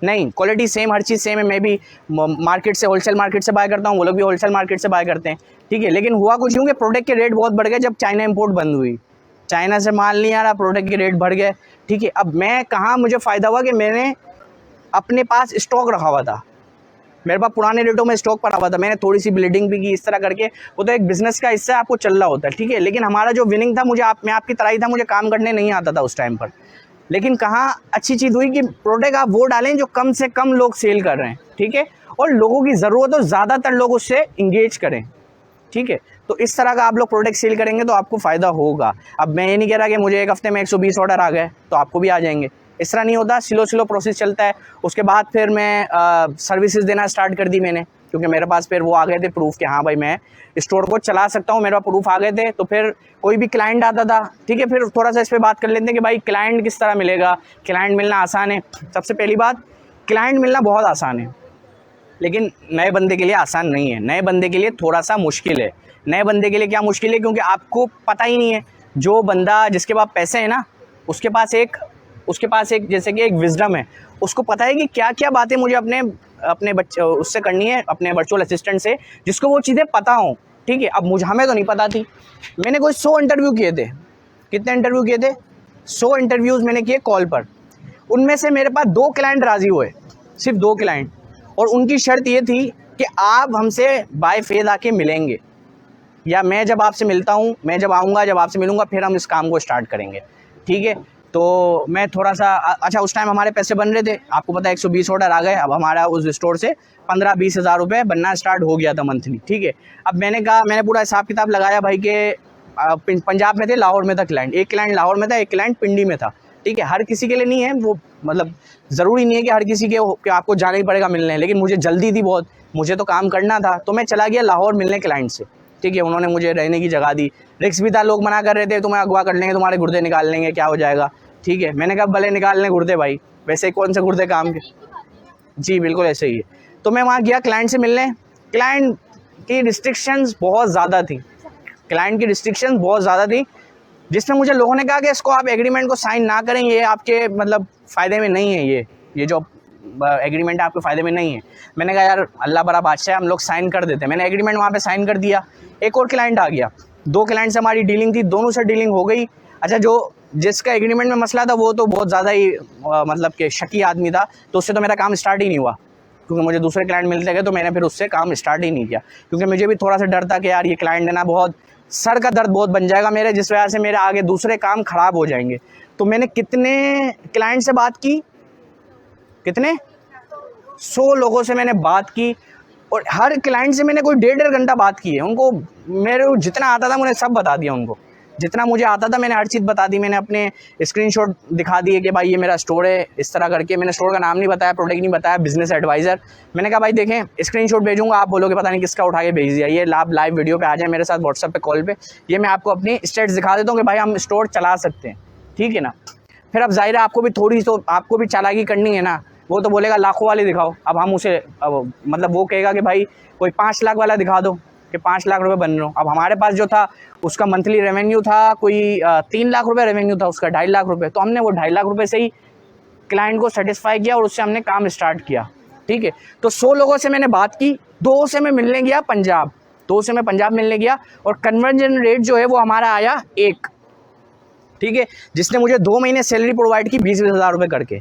नहीं, क्वालिटी सेम, हर चीज़ सेम है। मैं भी मार्केट से, होलसेल मार्केट से बाय करता हूँ, वो लोग भी होलसेल मार्केट से बाय करते हैं, ठीक है। लेकिन हुआ कुछ यूँ कि प्रोडक्ट के रेट बहुत बढ़ गए जब चाइना इंपोर्ट बंद हुई। चाइना से माल नहीं आ रहा, प्रोडक्ट के रेट बढ़ गए, ठीक है। अब मैं कहाँ मुझे फ़ायदा हुआ कि मैंने अपने पास स्टॉक रखा हुआ था, मेरे पास पुराने रेटों में स्टॉक पड़ा हुआ था, मैंने थोड़ी सी ब्लीडिंग भी की, इस तरह करके। वो तो एक बिज़नेस का हिस्सा आपको चल रहा होता है, ठीक है। लेकिन हमारा जो विनिंग था, मैं आपकी तरह ही था, मुझे काम करने नहीं आता था उस टाइम पर। लेकिन कहाँ अच्छी चीज़ हुई कि प्रोडक्ट आप वो डालें जो कम से कम लोग सेल कर रहे हैं, ठीक है, और लोगों की ज़रूरत हो, ज़्यादातर लोग उससे इंगेज करें, ठीक है। तो इस तरह का आप लोग प्रोडक्ट सेल करेंगे तो आपको फ़ायदा होगा। अब मैं ये नहीं कह रहा कि मुझे एक हफ्ते में 120 ऑर्डर आ गए तो आपको भी आ जाएंगे, इस तरह नहीं होता। स्लो प्रोसेस चलता है। उसके बाद फिर मैं सर्विसेज देना स्टार्ट कर दी मैंने, क्योंकि मेरे पास फिर वो आ गए थे प्रूफ कि हाँ भाई मैं स्टोर को चला सकता हूँ, मेरे पास प्रूफ आ गए थे। तो फिर कोई भी क्लाइंट आता था, ठीक है, फिर थोड़ा सा इस पर बात कर लेते हैं कि भाई क्लाइंट किस तरह मिलेगा। क्लाइंट मिलना आसान है, सबसे पहली बात, क्लाइंट मिलना बहुत आसान है, लेकिन नए बंदे के लिए आसान नहीं है। नए बंदे के लिए थोड़ा सा मुश्किल है। नए बंदे के लिए क्या मुश्किल है? क्योंकि आपको पता ही नहीं है। जो बंदा जिसके पास पैसे हैं ना, उसके पास एक जैसे कि एक विजडम है, उसको पता है कि क्या क्या बातें मुझे अपने बच्चे उससे करनी है, अपने वर्चुअल असिस्टेंट से, जिसको वो चीज़ें पता हों, ठीक है। अब हमें तो नहीं पता थी। मैंने कोई 100 इंटरव्यू किए थे। कितने इंटरव्यू किए थे? 100 इंटरव्यूज़ मैंने किए कॉल पर। उनमें से मेरे पास 2 क्लाइंट राज़ी हुए, सिर्फ 2 क्लाइंट, और उनकी शर्त ये थी कि आप हमसे बाय फेस आके मिलेंगे, या मैं जब आपसे मिलता हूँ, मैं जब आऊँगा, जब आपसे मिलूँगा, फिर हम इस काम को स्टार्ट करेंगे, ठीक है। तो मैं थोड़ा सा अच्छा, उस टाइम हमारे पैसे बन रहे थे, आपको पता है 120 ऑर्डर आ गए। अब हमारा उस स्टोर से 15-20 हज़ार रुपये बनना स्टार्ट हो गया था मंथली, ठीक है। अब मैंने कहा, मैंने पूरा हिसाब किताब लगाया भाई के पंजाब में थे, लाहौर में था क्लाइंट, एक क्लाइंट लाहौर में था, एक क्लाइंट पिंडी में था, ठीक है। हर किसी के लिए नहीं है वो, मतलब ज़रूरी नहीं है कि हर किसी के आपको जाना ही पड़ेगा मिलने, लेकिन मुझे जल्दी थी बहुत, मुझे तो काम करना था, तो मैं चला गया लाहौर मिलने क्लाइंट से, ठीक है। उन्होंने मुझे रहने की जगह दी, रिक्स भी था, लोग मना कर रहे थे तुम्हें अगवा कर लेंगे, तुम्हारे गुर्दे निकाल लेंगे, क्या हो जाएगा, ठीक है। मैंने कहा भले निकाल लें गुर्दे भाई, वैसे कौन से गुर्दे काम के। जी बिल्कुल ऐसे ही है। तो मैं वहाँ गया क्लाइंट से मिलने। क्लाइंट की रिस्ट्रिक्शंस बहुत ज़्यादा थी, जिसमें मुझे लोगों ने कहा कि इसको आप एग्रीमेंट को साइन ना करें, ये आपके मतलब फ़ायदे में नहीं है, ये जो एग्रीमेंट आपके फ़ायदे में नहीं है। मैंने कहा यार अल्लाह बड़ा बादशाह, हम लोग साइन कर देते हैं। मैंने एग्रीमेंट वहाँ पे साइन कर दिया। एक और क्लाइंट आ गया, 2 क्लाइंट से हमारी डीलिंग थी, दोनों से डीलिंग हो गई। अच्छा, जिसका एग्रीमेंट में मसला था वो तो बहुत ज़्यादा ही मतलब कि शकी आदमी था, तो उससे तो मेरा काम स्टार्ट ही नहीं हुआ, क्योंकि मुझे दूसरे क्लाइंट मिलते गए, तो मैंने फिर उससे काम स्टार्ट ही नहीं किया, क्योंकि मुझे भी थोड़ा सा डर था कि यार ये क्लाइंट है ना, बहुत सर का दर्द बहुत बन जाएगा मेरे, जिस वजह से मेरे आगे दूसरे काम ख़राब हो जाएंगे। तो मैंने कितने क्लाइंट से बात की? कितने? 100 लोगों से मैंने बात की, और हर क्लाइंट से मैंने कोई 1.5 घंटा बात की है। उनको मेरे को जितना आता था मैंने सब बता दिया, उनको जितना मुझे आता था मैंने हर चीज़ बता दी। मैंने अपने स्क्रीनशॉट दिखा दिए कि भाई ये मेरा स्टोर है, इस तरह करके। मैंने स्टोर का नाम नहीं बताया, प्रोडक्ट नहीं बताया, बिजनेस एडवाइज़र। मैंने कहा भाई देखें, स्क्रीनशॉट भेजूंगा, आप बोलोगे पता नहीं किसका उठा के भेज दिया। ये आप लाइव वीडियो पे आ जाए मेरे साथ व्हाट्सएप पे, कॉल पे, ये मैं आपको अपनी स्टेट्स दिखा देता हूँ कि भाई हम स्टोर चला सकते हैं, ठीक है ना। फिर अब जाहिर है आपको भी चालाकी करनी है ना। वो तो बोलेगा लाखों वाले दिखाओ, अब हम उसे मतलब वो कहेगा कि भाई कोई 5 लाख वाला दिखा दो कि 5 लाख रुपए बन रहे हो। अब हमारे पास जो था उसका मंथली रेवेन्यू था कोई 3 लाख रुपए रेवेन्यू था उसका, 2.5 लाख रुपए। तो हमने वो 2.5 लाख रुपए से ही क्लाइंट को सेटिस्फाई किया और उससे हमने काम स्टार्ट किया, ठीक है। तो 100 लोगों से मैंने बात की, 2 से मैं मिलने गया पंजाब, 2 से मैं पंजाब मिलने गया, और कन्वर्जन रेट जो है वो हमारा आया 1, ठीक है, जिसने मुझे 2 महीने सैलरी प्रोवाइड की 20-20 हज़ार रुपये करके,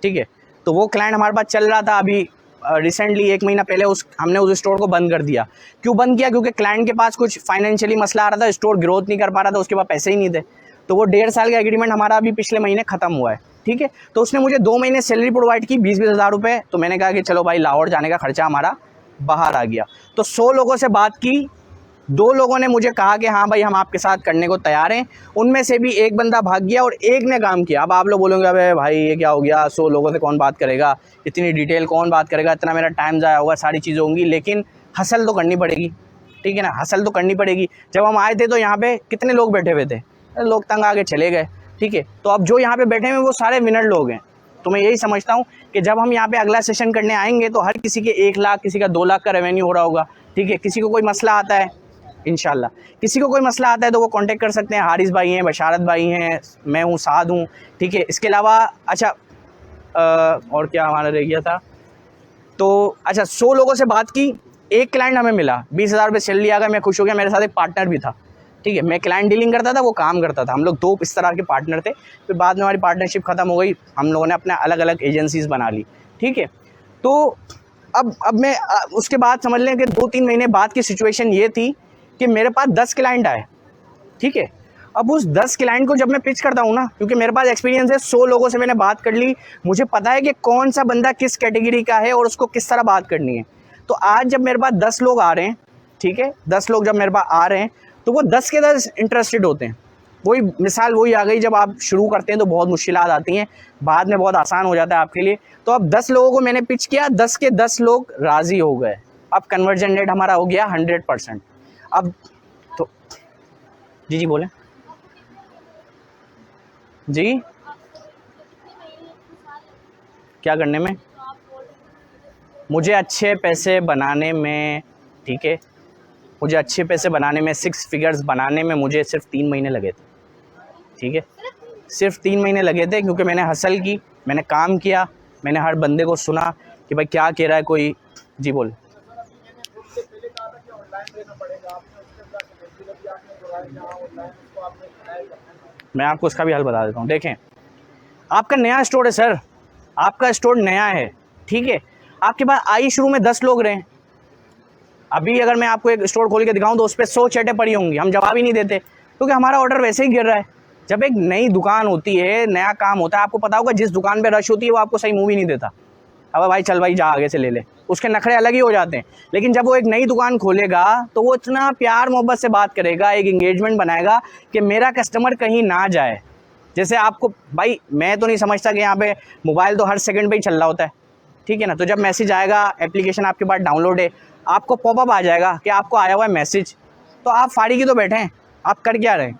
ठीक है। तो वो क्लाइंट हमारे पास चल रहा था। अभी रिसेंटली 1 महीना पहले हमने उस स्टोर को बंद कर दिया। क्यों बंद किया? क्योंकि क्लाइंट के पास कुछ फाइनेंशियली मसला आ रहा था, स्टोर ग्रोथ नहीं कर पा रहा था, उसके पास पैसे ही नहीं थे। तो वो 1.5 साल का एग्रीमेंट हमारा अभी पिछले महीने ख़त्म हुआ है, ठीक है। तो उसने मुझे 2 महीने सैलरी प्रोवाइड की 20-20 हज़ार रुपये। तो मैंने कहा कि चलो भाई लाहौर जाने का खर्चा हमारा बाहर आ गया। तो 100 लोगों से बात की, 2 लोगों ने मुझे कहा कि हाँ भाई हम आपके साथ करने को तैयार हैं। उनमें से भी एक बंदा भाग गया और एक ने काम किया। अब आप लोग बोलोगे अबे भाई ये क्या हो गया, 100 लोगों से कौन बात करेगा, इतनी डिटेल कौन बात करेगा, इतना मेरा टाइम ज़ाया होगा, सारी चीज़ें होंगी। लेकिन हसल तो करनी पड़ेगी, ठीक है ना, हसल तो करनी पड़ेगी। जब हम आए थे तो यहाँ पे कितने लोग बैठे हुए थे, लोग तंग आके चले गए, ठीक है। तो अब जो यहाँ पे बैठे हुए वो सारे विनर लोग हैं। तो मैं यही समझता हूँ कि जब हम यहाँ पे अगला सेशन करने आएंगे तो हर किसी के 1 लाख, किसी का 2 लाख का रेवेन्यू हो रहा होगा, ठीक है। किसी को कोई मसला आता है, इंशाल्लाह किसी को कोई मसला आता है तो वो कांटेक्ट कर सकते हैं। हारिस भाई हैं, बशारत भाई हैं, मैं हूँ, साद हूँ, ठीक है। इसके अलावा अच्छा और क्या हमारा रह गया था, तो अच्छा 100 लोगों से बात की, एक क्लाइंट हमें मिला, 20,000 रुपये सैलरी आ गया, मैं खुश हो गया। मेरे साथ एक पार्टनर भी था, ठीक है, मैं क्लाइंट डीलिंग करता था, वो काम करता था, हम लोग 2 इस तरह के पार्टनर थे। फिर बाद में हमारी पार्टनरशिप ख़त्म हो गई, हम लोगों ने अपने अलग अलग एजेंसीज़ बना ली, ठीक है। तो अब मैं उसके बाद समझ लें कि 2-3 महीने बाद की सिचुएशन ये थी कि मेरे पास 10 क्लाइंट आए, ठीक है। अब उस 10 क्लाइंट को जब मैं पिच करता हूँ ना, क्योंकि मेरे पास एक्सपीरियंस है, 100 लोगों से मैंने बात कर ली, मुझे पता है कि कौन सा बंदा किस कैटेगरी का है और उसको किस तरह बात करनी है। तो आज जब मेरे पास 10 लोग आ रहे हैं, ठीक है, 10 लोग जब मेरे पास आ रहे हैं, तो वो 10 के 10 इंटरेस्टेड होते हैं। वही मिसाल वही आ गई, जब आप शुरू करते हैं तो बहुत मुश्किलात आती हैं, बाद में बहुत आसान हो जाता है आपके लिए। तो अब 10 लोगों को मैंने पिच किया, 10 के 10 लोग राज़ी हो गए। अब कन्वर्जन रेट हमारा हो गया 100%। अब तो जी बोलें जी, क्या करने में? मुझे अच्छे पैसे बनाने में, ठीक है, मुझे अच्छे पैसे बनाने में, 6 फिगर्स बनाने में मुझे सिर्फ 3 महीने लगे थे, ठीक है, सिर्फ 3 महीने लगे थे, क्योंकि मैंने हसल की, मैंने काम किया, मैंने हर बंदे को सुना कि भाई क्या कह रहा है कोई। जी बोल। मैं आपको उसका भी हल बता देता हूँ। देखें, आपका नया स्टोर है सर, आपका स्टोर नया है, ठीक है, आपके पास आई शुरू में 10 लोग रहे, अभी अगर मैं आपको एक स्टोर खोल के दिखाऊं तो उस पर 100 चैटें पड़ी होंगी, हम जवाब ही नहीं देते, क्योंकि हमारा ऑर्डर वैसे ही गिर रहा है। जब एक नई दुकान होती है, नया काम होता है, आपको पता होगा जिस दुकान पे रश होती है वो आपको सही मूवी नहीं देता, अब भाई चल भाई जा आगे से ले ले, उसके नखरे अलग ही हो जाते हैं। लेकिन जब वो एक नई दुकान खोलेगा तो वो इतना प्यार मोहब्बत से बात करेगा, एक इंगेजमेंट बनाएगा कि मेरा कस्टमर कहीं ना जाए। जैसे आपको भाई, मैं तो नहीं समझता कि यहाँ पे मोबाइल तो हर सेकंड पे ही चल रहा होता है, ठीक है ना। तो जब मैसेज आएगा, एप्लीकेशन आपके पास डाउनलोड है, आपको पॉपअप आ जाएगा कि आपको आया हुआ है मैसेज, तो आप फाड़ी की तो बैठे हैं, आप कर क्या रहे हैं?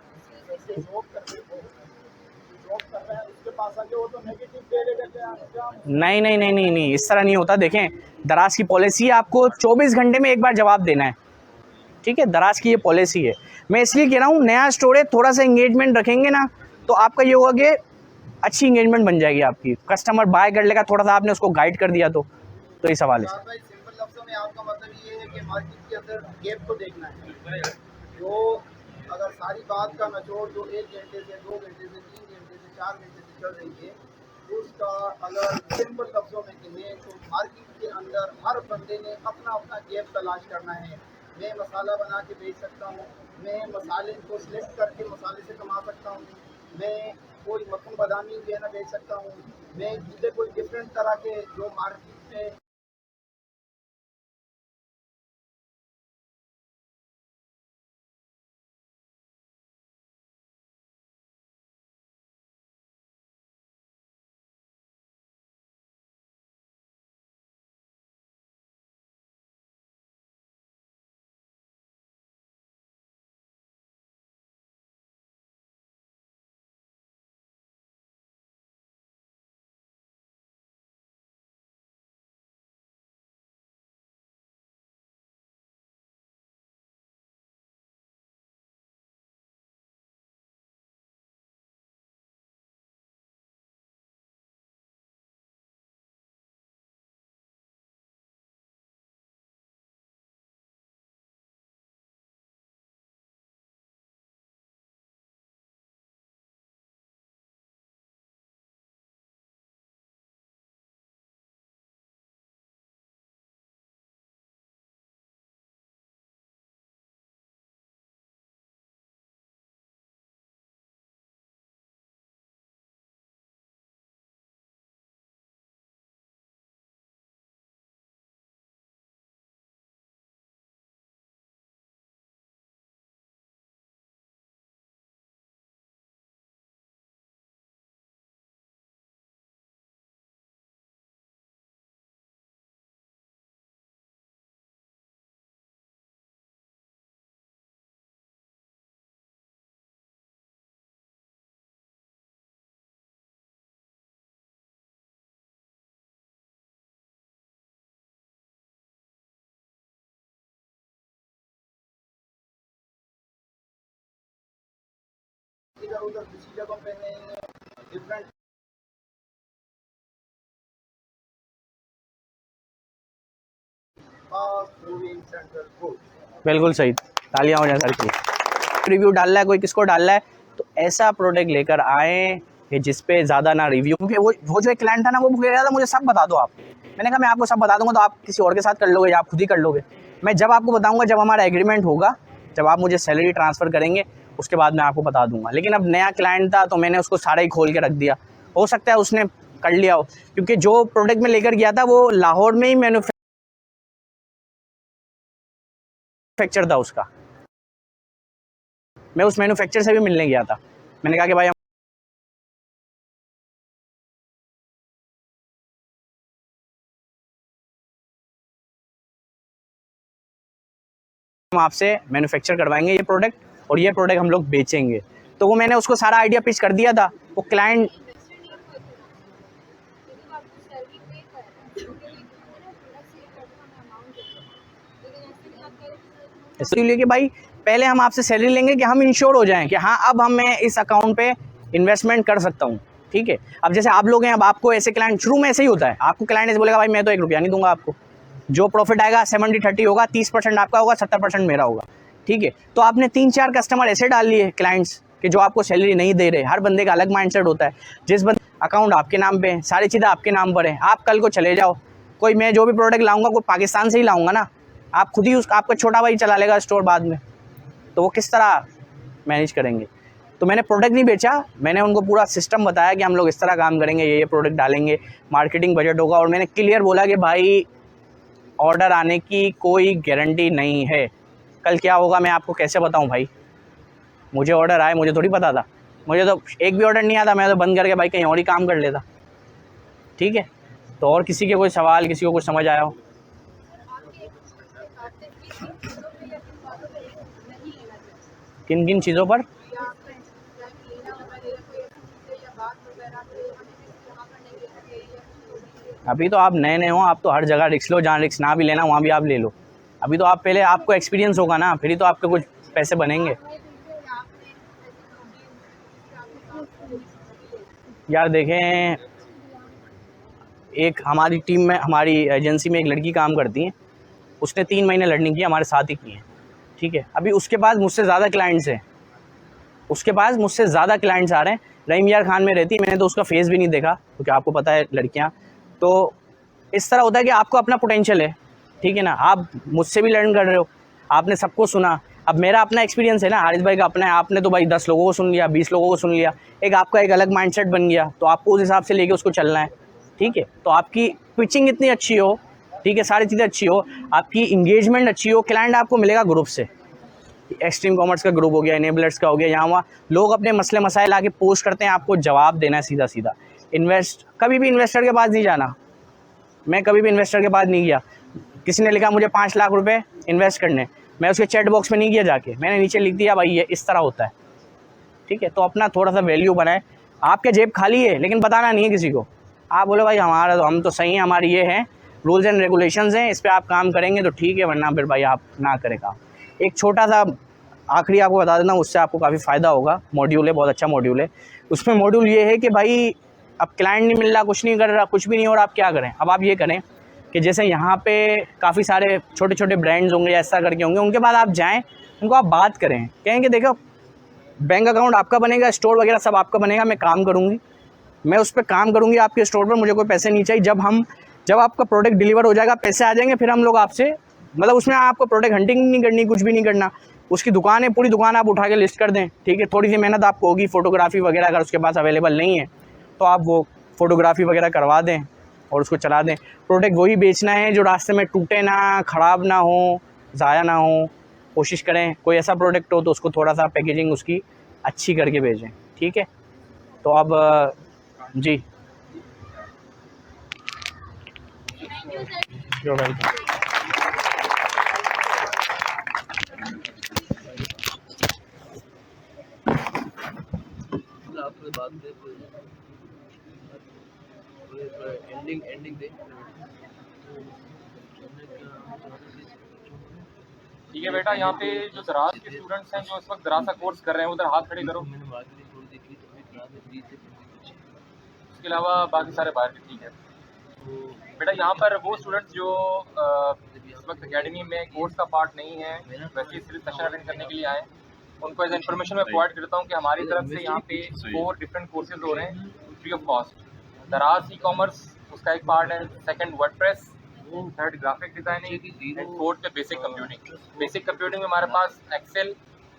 नहीं नहीं नहीं नहीं नहीं, इस तरह नहीं होता। देखें, दराज की पॉलिसी है, आपको 24 घंटे में एक बार जवाब देना है, ठीक है, दराज की ये पॉलिसी है। मैं इसलिए कह रहा हूँ, नया स्टोर है, थोड़ा सा इंगेजमेंट रखेंगे ना, तो आपका ये होगा कि अच्छी इंगेजमेंट बन जाएगी आपकी, कस्टमर बाय कर लेगा, थोड़ा सा आपने उसको गाइड कर दिया तो ये सवाल है। भाई सिंपल लफ्जों में आपका मतलब ये है कि मार्केट के अंदर गैप को देखना है। जो अगर सारी बात का निचोड़ जो 1 घंटे से 2 घंटे से 3 घंटे से 4 घंटे से चल रही है, उसका अगर सिंपल लफ्जों में कहें तो मार्केट के अंदर हर बंदे ने अपना अपना गैप तलाश करना है। मैं मसाला बना के बेच सकता हूँ, मैं मसाले को सिलेक्ट करके मसाले से कमा सकता हूँ, मैं कोई मक्खन बादामी जो है ना बेच सकता हूँ, मैं चीज़ें कोई डिफरेंट तरह के जो मार्केट में इधर उधर दूसरी जगहों पे नहीं है, different fast moving central food. बिल्कुल सही, तालियां हो जाए सर की। रिव्यू डाल रहा है कोई, किसको डाल रहा है, तो ऐसा प्रोडक्ट लेकर आए कि जिस पे ज़्यादा ना रिव्यू, क्योंकि वो जो एक क्लाइंट था ना, वो कह रहा था मुझे सब बता दो आप। मैंने कहा मैं आपको सब बता दूंगा तो आप किसी और के साथ कर लोगे या आप खुद ही कर लोगे। मैं जब आपको बताऊंगा जब हमारा एग्रीमेंट होगा, जब आप मुझे सैलरी ट्रांसफ़र करेंगे उसके बाद मैं आपको बता दूंगा। लेकिन अब नया क्लाइंट था तो मैंने उसको सारा ही खोल के रख दिया। हो सकता है उसने कर लिया हो, क्योंकि जो प्रोडक्ट मैं लेकर गया था वो लाहौर में ही मैन्युफैक्चर था उसका। मैं उस मैन्युफैक्चर से भी मिलने गया था। मैंने कहा कि भाई हम आपसे मैन्युफैक्चर करवाएंगे ये प्रोडक्ट और ये प्रोडक्ट हम लोग बेचेंगे। तो वो मैंने उसको सारा आइडिया पिच कर दिया था। वो क्लाइंट इसलिए कि भाई पहले हम आपसे सैलरी लेंगे कि हम इंश्योर हो जाएं कि हाँ अब मैं इस अकाउंट पे इन्वेस्टमेंट कर सकता हूँ। ठीक है, अब जैसे आप लोग हैं, अब आपको ऐसे क्लाइंट शुरू में ऐसे ही होता है, आपको क्लाइंट ऐसे बोलेगा भाई मैं तो 1 रुपया नहीं दूंगा आपको, जो प्रॉफिट आएगा 70-30 होगा, 30% आपका होगा, 70% मेरा होगा। ठीक है, तो आपने 3-4 कस्टमर ऐसे डाल लिए क्लाइंट्स कि जो आपको सैलरी नहीं दे रहे। हर बंदे का अलग माइंडसेट होता है। जिस बंदे अकाउंट आपके नाम पे है, सारी चीज़ें आपके नाम पर है, आप कल को चले जाओ, कोई मैं जो भी प्रोडक्ट लाऊंगा कोई पाकिस्तान से ही लाऊंगा ना, आप खुद ही आपका छोटा भाई चला लेगा स्टोर बाद में, तो वो किस तरह मैनेज करेंगे। तो मैंने प्रोडक्ट नहीं बेचा, मैंने उनको पूरा सिस्टम बताया कि हम लोग इस तरह काम करेंगे, ये प्रोडक्ट डालेंगे, मार्केटिंग बजट होगा, और मैंने क्लियर बोला कि भाई ऑर्डर आने की कोई गारंटी नहीं है। कल क्या होगा मैं आपको कैसे बताऊं भाई, मुझे ऑर्डर आए मुझे थोड़ी पता था। मुझे तो एक भी ऑर्डर नहीं आता, मैं तो बंद करके भाई कहीं और ही काम कर लेता। ठीक है, तो और किसी के कोई सवाल, किसी को कुछ समझ आया हो? किन किन चीज़ों पर? अभी तो आप नए नए हो, आप तो हर जगह रिस्क लो, जहाँ रिस्क ना भी लेना वहाँ भी आप ले लो। अभी तो आप पहले आपको एक्सपीरियंस होगा ना, फिर ही तो आपके कुछ पैसे बनेंगे। यार देखें, एक हमारी टीम में, हमारी एजेंसी में एक लड़की काम करती है, उसने 3 महीने लर्निंग की, हमारे साथ ही की है। ठीक है, अभी उसके पास मुझसे ज़्यादा क्लाइंट्स हैं, उसके पास मुझसे ज़्यादा क्लाइंट्स आ रहे हैं। रहीम यार खान में रहती है, मैंने तो उसका फेस भी नहीं देखा, क्योंकि आपको पता है लड़कियां, तो इस तरह होता है कि आपको अपना पोटेंशियल है। ठीक है ना, आप मुझसे भी लर्न कर रहे हो, आपने सबको सुना। अब मेरा अपना एक्सपीरियंस है ना, हारिस भाई का अपना है, आपने तो भाई 10 लोगों को सुन लिया, 20 लोगों को सुन लिया, एक आपका एक अलग माइंडसेट बन गया, तो आपको उस हिसाब से लेके उसको चलना है। ठीक है, तो आपकी पिचिंग इतनी अच्छी हो, ठीक है, सारी चीज़ें अच्छी हो, आपकी इंगेजमेंट अच्छी हो, क्लाइंट आपको मिलेगा ग्रुप से। एक्सट्रीम कॉमर्स का ग्रुप हो गया, इनेबलर्स का हो गया, यहाँ वहाँ लोग अपने मसले मसाइल आके पोस्ट करते हैं, आपको जवाब देना है सीधा सीधा। कभी भी इन्वेस्टर के पास नहीं जाना, मैं कभी भी इन्वेस्टर के पास नहीं गया। किसी ने लिखा मुझे 5 लाख रुपए इन्वेस्ट करने, मैं उसके चैट बॉक्स में नहीं गया जाके, मैंने नीचे लिख दिया भाई ये इस तरह होता है। ठीक है, तो अपना थोड़ा सा वैल्यू बनाए। आपके जेब खाली है लेकिन बताना नहीं है किसी को। आप बोलो भाई हमारा तो, हम तो सही हैं, हमारी ये है रूल्स एंड रेगुलेशंस हैं, इस पर आप काम करेंगे तो ठीक है, वरना फिर भाई आप ना करें काम। एक छोटा सा आखिरी आपको बता देना, उससे आपको काफ़ी फ़ायदा होगा। मॉड्यूल है, बहुत अच्छा मॉड्यूल है। उसमें मॉड्यूल ये है कि भाई अब क्लाइंट नहीं मिल रहा, कुछ नहीं कर रहा, कुछ भी नहीं हो रहा, आप क्या करें। अब आप ये करें कि जैसे यहाँ पे काफ़ी सारे छोटे छोटे ब्रांड्स होंगे या ऐसा करके होंगे, उनके बाद आप जाएँ, उनको आप बात करें, कहें कि देखो बैंक अकाउंट आपका बनेगा, स्टोर वगैरह सब आपका बनेगा, मैं काम करूँगी, मैं उस पर काम करूँगी आपके स्टोर पर, मुझे कोई पैसे नहीं चाहिए। जब आपका प्रोडक्ट डिलीवर हो जाएगा, पैसे आ जाएंगे, फिर हम लोग आपसे, मतलब उसमें आपको प्रोडक्ट हंटिंग नहीं करनी, कुछ भी नहीं करना। उसकी दुकान है, पूरी दुकान आप उठा के लिस्ट कर दें। ठीक है, थोड़ी सी मेहनत आपको होगी, फ़ोटोग्राफी वगैरह अगर उसके पास अवेलेबल नहीं है तो आप वो फ़ोटोग्राफी वगैरह करवा दें और उसको चला दें। प्रोडक्ट वही बेचना है जो रास्ते में टूटे ना, ख़राब ना हो, ज़ाया ना हो। कोशिश करें कोई ऐसा प्रोडक्ट हो तो उसको थोड़ा सा पैकेजिंग उसकी अच्छी करके भेजें। ठीक है, तो अब जी जो भाई एंडिंग दे। ठीक है बेटा, यहाँ पे जो दराज के स्टूडेंट्स हैं जो इस वक्त दराज का कोर्स कर रहे हैं, उधर हाथ खड़े करो। इसके अलावा बाकी सारे बाहर भी ठीक है। बेटा यहाँ पर वो स्टूडेंट्स जो वक्त एकेडमी में कोर्स का पार्ट नहीं है, वैसे ही सिर्फ सेशन अटेंड करने के लिए आए, उनको एज इन्फॉर्मेशन मैं प्रोवाइड करता हूँ कि हमारी तरफ से यहाँ पे 4 डिफरेंट कोर्सेज हो रहे हैं फ्री ऑफ कॉस्ट। दराज ई कॉमर्स उसका एक पार्ट है, second WordPress, third graphic designing and fourth पे बेसिक कंप्यूटिंग। बेसिक कंप्यूटिंग में हमारे पास Excel,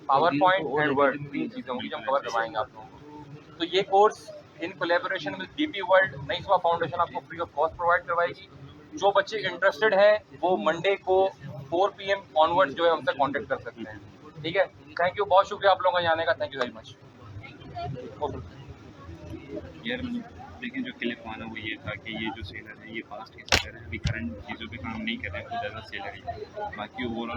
PowerPoint and Word 3 चीज़ें होंगी जो हम कवर करवाएंगे आप लोगों को। तो ये course in collaboration with DP world नई सुबह फाउंडेशन आपको फ्री ऑफ कॉस्ट प्रोवाइड करवाएगी। जो बच्चे इंटरेस्टेड हैं वो मंडे को 4 PM ऑनवर्ड्स जो है हमसे कांटेक्ट कर सकते हैं। ठीक है, थैंक यू, बहुत शुक्रिया आप लोगों का जाने का, थैंक यू वेरी मच। यार लेकिन जो क्लिप आना वो ये था कि ये जो सेलर है ये पास्ट के सेलर है, अभी करंट चीज़ों पे काम नहीं कर रहे हैं, तो ज़्यादा सेलर ही बाकी ओवरऑल